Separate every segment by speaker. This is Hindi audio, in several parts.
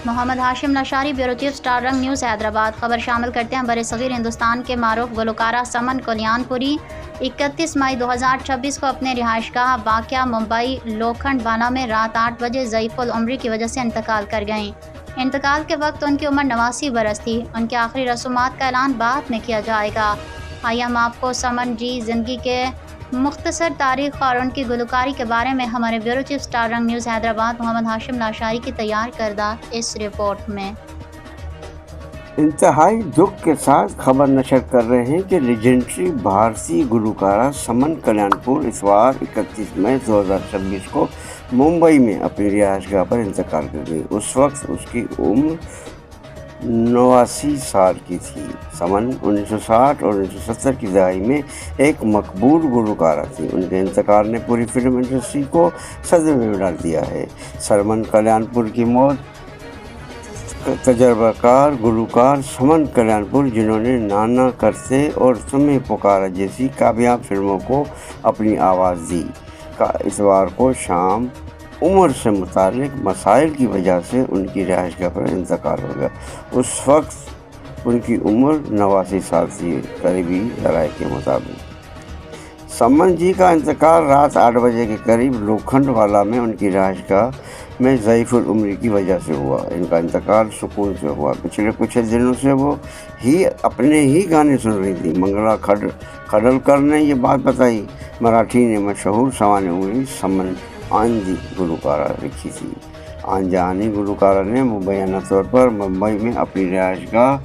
Speaker 1: Mohammad Hashim Lashari, bureau chief, Star Rang News, Hyderabad. खबर शामिल करते हैं बरसग़ीर हिंदुस्तान के मारूफ गुलकारा समन कल्याणपुरी 31 मई 2026 को अपने रिहाइशगाह वाक़या मुंबई लोखंड वाला में रात 8 बजे ज़ईफ़ुल उम्री की वजह से इंतकाल कर गईं। इंतकाल के वक्त उनकी उम्र 89 बरस थी। उनकी आखिरी रसूमात का ऐलान बाद में किया जाएगा। आइए हम आपको समन जी ज़िंदगी के मुख्तसर तारीख़ और उनकी गुलकारी के बारे में हमारे bureau chief, Star Rang News, Hyderabad, Mohammad Hashim Lashari की तैयार करदा इस रिपोर्ट में।
Speaker 2: इंतहाई दुख के साथ खबर नशर कर रहे हैं कि लेजेंडरी भारतीय गुलकारा समन कल्याणपुर इस बार 31 मई 2026 को मुंबई में अपनी रिहाइशगाह पर इंतकाल कर गई। उस वक्त उसकी उम्र 89 साल की थी। समन 1960 और 1970 की दहाई में एक मकबूल गुलकारा थी। उनके इंतकाल ने पूरी फिल्म इंडस्ट्री को सदमे में डाल दिया है। समन कल्याणपुर की मौत तजर्बाकार गुलकार समन कल्याणपुर, जिन्होंने नाना करते और तुम्हें पुकारा जैसी कामयाब फिल्मों को अपनी आवाज़ दी, का इतवार को शाम उम्र से मुताल्लिक मसाइल की वजह से उनकी रिहाइशगाह पर इंतकाल हो गया। उस वक्त उनकी उम्र 89 साल थी, करीबी ज़राए के मुताबिक। समन जी का इंतकाल रात 8 बजे के करीब लोखंड वाला में उनकी रिहाइशगाह में ज़ईफ़ुल उम्री की वजह से हुआ। इनका इंतकाल सुकून से हुआ। पिछले कुछ दिनों से वो ही अपने ही गाने सुन रही थी। मंगला खडलकर ने ये बात बताई। मराठी ने मशहूर सवाने उंगली समन आंजी गुलकारा लिखी थी। आंजानी गुलकारा ने मुबैना तौर पर मुंबई में अपनी रिहाइशगाह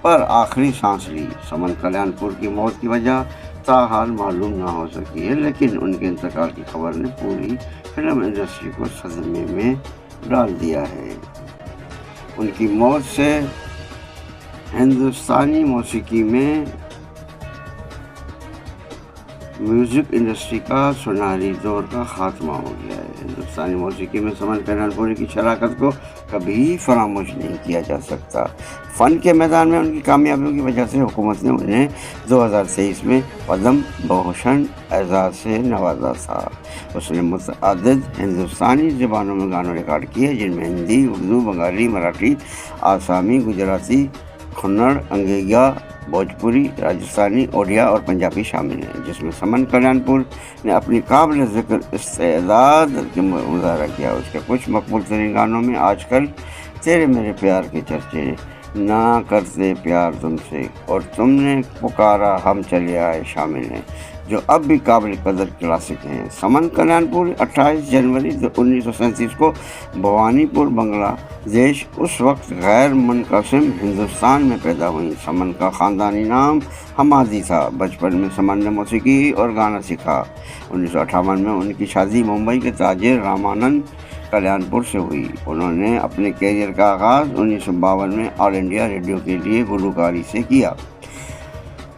Speaker 2: पर आखिरी सांस ली। समन कल्याणपुर की मौत की वजह ताहाल मालूम ना हो सकी है, लेकिन उनके इंतकाल की खबर ने पूरी फिल्म इंडस्ट्री को सदमे में डाल दिया है। उनकी मौत से हिंदुस्तानी मौसीकी में म्यूज़िक इंडस्ट्री का सुनहरी दौर का खात्मा हो गया है। हिंदुस्तानी मौसीकी में समन कल्याणपुरी की शराकत को कभी फरामोश नहीं किया जा सकता। फ़न के मैदान में उनकी कामयाबियों की वजह से हुकूमत ने उन्हें 2023 में पद्म भूषण एजाज़ से नवाजा था। उसने मुतअद्दिद हिंदुस्तानी ज़बानों में गाने रिकॉर्ड किए, जिनमें हिंदी, उर्दू, बंगाली, मराठी, आसामी, गुजराती, कन्नड़, अंग्रेज़ी, भोजपुरी, राजस्थानी, ओडिया और पंजाबी शामिल हैं, जिसमें समन कल्याणपुर ने अपनी काबिल ज़िक्र इस्तेदाद का मुज़ाहरा किया। उसके कुछ मकबूल तरीन गानों में आजकल तेरे मेरे प्यार के चर्चे, ना करते प्यार तुमसे और तुमने पुकारा हम चले आए शामिल हैं, जो अब भी काबिल कदर क्लासिक हैं। समन कल्याणपुर 28 जनवरी 1937 को भवानीपुर, बांग्लादेश, उस वक्त गैर मुनक़सिम हिंदुस्तान में पैदा हुई। समन का ख़ानदानी नाम हमादी था। बचपन में समन ने मौसीकी और गाना सीखा। 1958 में उनकी शादी मुंबई के ताजिर रामानंद कल्याणपुर से हुई। उन्होंने अपने कैरियर का आगाज़ 1952 में ऑल इंडिया रेडियो के लिए गुलकारी से किया।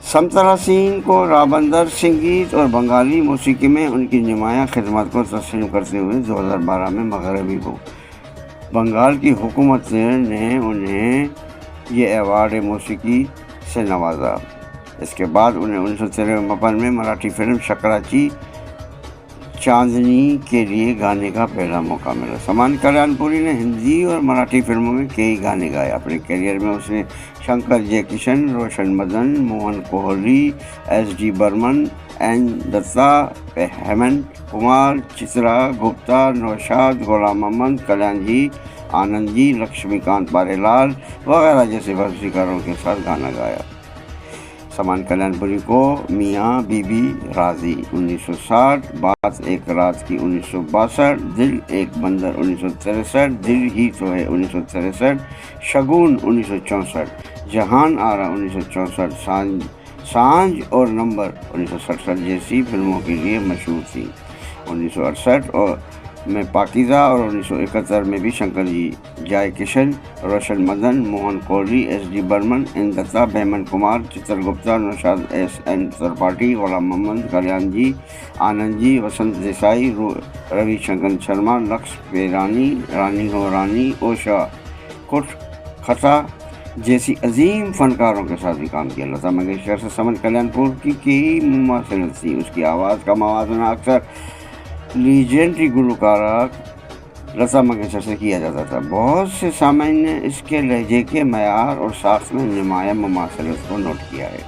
Speaker 2: समतला सिंह को राबंदर संगीत और बंगाली मौसीकी में उनकी नुमायाँ खिदमत को तस्लीम करते हुए 2012 में मगरबी बंगाल की हुकूमत ने उन्हें ये अवार्ड मौसीकी से नवाजा। इसके बाद उन्हें 1953 में मराठी फिल्म शकराची चांदनी के लिए गाने का पहला मौका मिला। समन कल्याणपुरी ने हिंदी और मराठी फिल्मों में कई गाने गाए। अपने करियर में उसने शंकर जयकिशन, रोशन मदन, मोहन कोहली, एस.डी. बर्मन, एन. दत्ता, हेमंत कुमार, चित्रा गुप्ता, नौशाद, गुलाम मोहम्मद, कल्याण जी, आनंद जी, लक्ष्मीकांत पारेलाल वगैरह जैसे भाषिकारों के साथ गाना गाया। समन कल्याणपुरी को मियाँ बीबी राजी 1960, बात एक रात की 1962, दिल एक बंदर 1963, दिल ही तो है 1963, शगुन 1964, जहान आरा 1964, सांझ और नंबर 1967 जैसी फिल्मों के लिए मशहूर थी। 1968 और में पाकीज़ा और 1971 में भी Shankar ji, Jai Kishan, Roshan Madan, Mohan Kohli, S D. Burman, N. Datta, Hemant Kumar, Chitragupta, Naushad, S N. Tripathi, Ghulam Mohammed, Kalyan ji, Anand ji, Vasant Desai, Ravishankar Sharma, Lakshya Perani, रानी हो रानी, ओशा कुट खता जैसी अजीम फनकारों के साथ भी काम किया। लता मंगेशकर से समन कल्याणपुर की कई मुमासिलत थी। उसकी आवाज़ का मवाजना अक्सर लीजेंडरी गुलकारा लता मंगेशकर से किया जाता था। बहुत से सामीन ने इसके लहजे के मयार और साख्त में नुमाया मुमासलत को नोट किया है।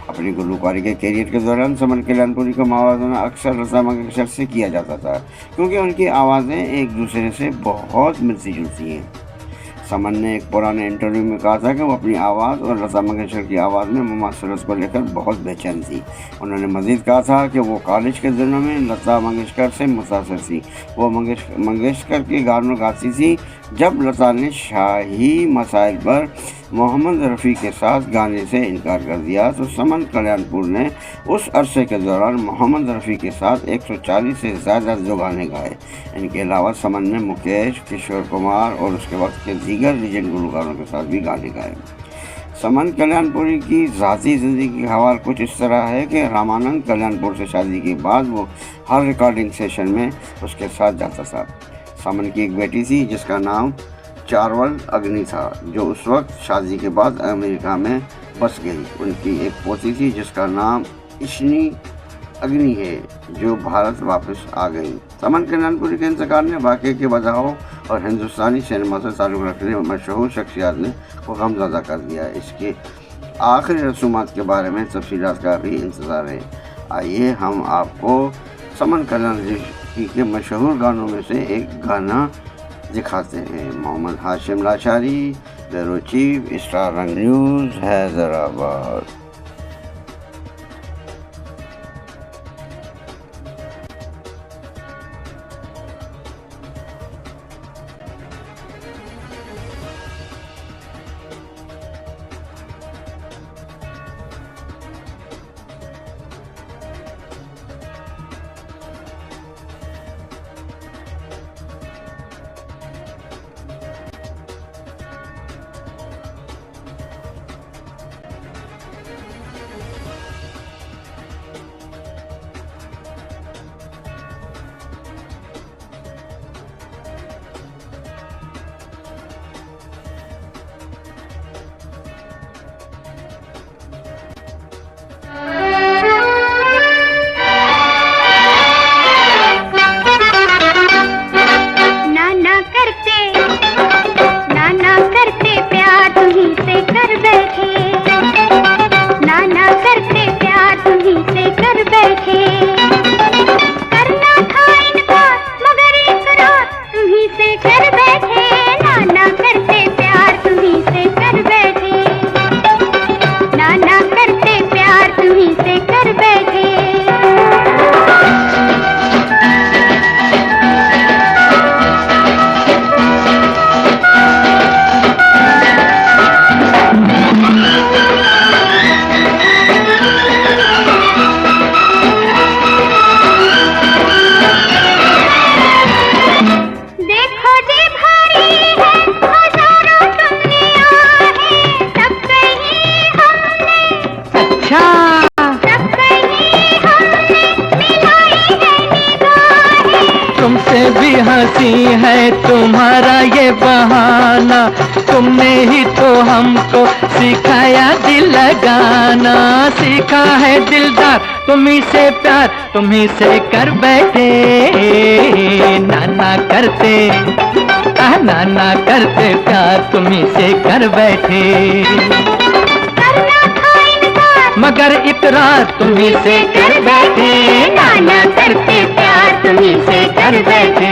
Speaker 2: अपनी गुलकारी के कैरियर के दौरान समन कल्याणपुरी का मवाजना अक्सर लता मंगेशकर से किया जाता था, क्योंकि उनकी आवाज़ें एक दूसरे से बहुत मिलती जुलती हैं। समन ने एक पुराने इंटरव्यू में कहा था कि वो अपनी आवाज़ और लता मंगेशकर की आवाज़ में मुमासलत को लेकर बहुत बेचैन थी। उन्होंने मज़ीद कहा था कि वो कॉलेज के दिनों में लता मंगेशकर से मुतासर थी। वो मंगेशकर के गानों गाती थी। जब लता ने शाही मसाइल पर मोहम्मद रफ़ी के साथ गाने से इनकार कर दिया तो समन कल्याणपुर ने उस अरसे के दौरान मोहम्मद रफ़ी के साथ 140 से ज़्यादा जो गाने गाए। इनके अलावा समन ने मुकेश, किशोर कुमार और उसके वक्त के दीगर लीजेंड गुलकारों के साथ भी गाने गाए। समन कल्याणपुरी की ज़ाती ज़िंदगी का हवाला कुछ इस तरह है कि रामानंद कल्याणपुर से शादी के बाद वो हर रिकॉर्डिंग सेशन में उसके साथ जाता था। समन की एक बेटी थी जिसका नाम चारवल अग्नि था, जो उस वक्त शादी के बाद अमेरिका में बस गई। उनकी एक पोती थी जिसका नाम इशनी अग्नि है, जो भारत वापस आ गई। समन कल्याणपुरी के इंतकाल ने वाक़े के वजहों और हिंदुस्तानी सिनेमा से ताल्लुक़ रखने वाली मशहूर शख्सियात ने को गमज़दा कर दिया। इसके आखिरी रसूमात के बारे में तफसीलात का भी इंतज़ार है। आइए हम आपको समन कल्याणपुरी के मशहूर गानों में से एक गाना दिखाते हैं। मोहम्मद हाशिम लाचारी, bureau chief, Star Rang News, Hyderabad.
Speaker 3: हंसी है तुम्हारा ये बहाना, तुमने ही तो हमको सिखाया दिल लगाना। सीखा है दिलदार तुम्ही से प्यार, तुम्ही से कर बैठे नाना करते, नाना करते प्यार तुम्ही से कर बैठे। मगर इकरार तुम्ही से कर बैठे, नाना करते प्यार तुम्ही से कर बैठे।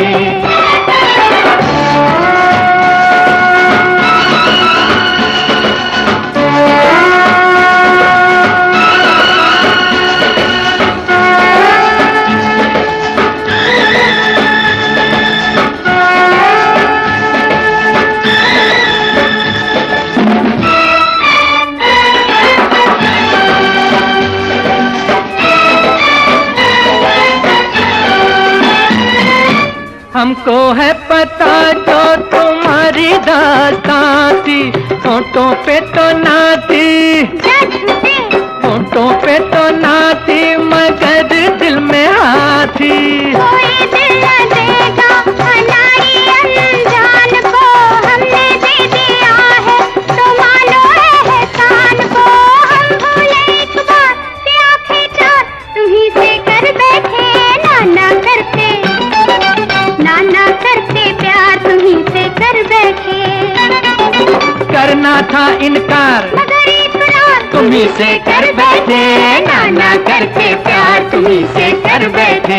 Speaker 3: हमको है पता जो तुम्हारी दास्तां थी, होठों पे तो ना थी, होठों पे तो ना थी, मगर दिल में आती। कोई दिल न देगा हमारी अनजान को, हमने दे दिया है तो मानो एहसान को। हम भूले एक बार कि आंखें चार तुम्ही से कर बैठे, नाना करते प्यार। करना था इनकार तुम्ही से कर बैठे, नाना करते प्यार तुम्ही से कर बैठे।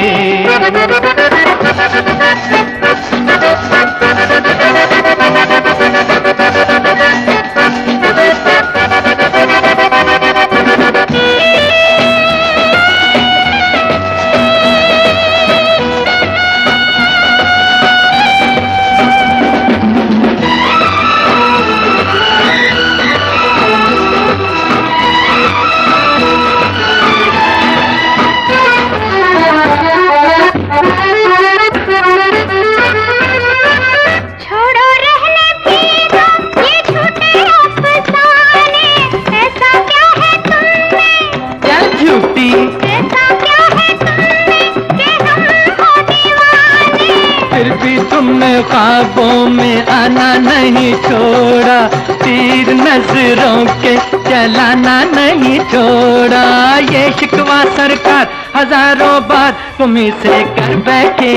Speaker 3: तुमने ख्वाबों में आना नहीं छोड़ा, तीर नजरों के चलाना नहीं छोड़ा। ये शिकवा सरकार हजारों बार तुम्ही से कर बैठे,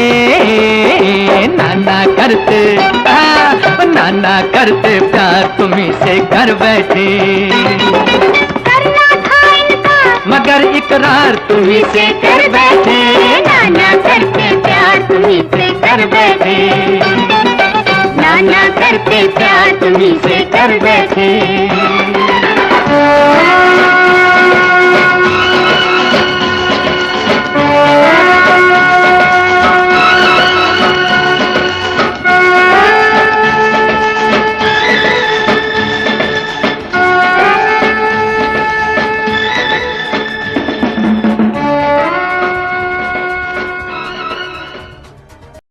Speaker 3: नाना करते नाना करते प्यार तुम्ही से कर बैठे। मगर इकरार तुम्ही से कर बैठे, नाना करते प्यार तुम्ही से कर बैठे, नाना करते प्यार तुम्ही से कर बैठे।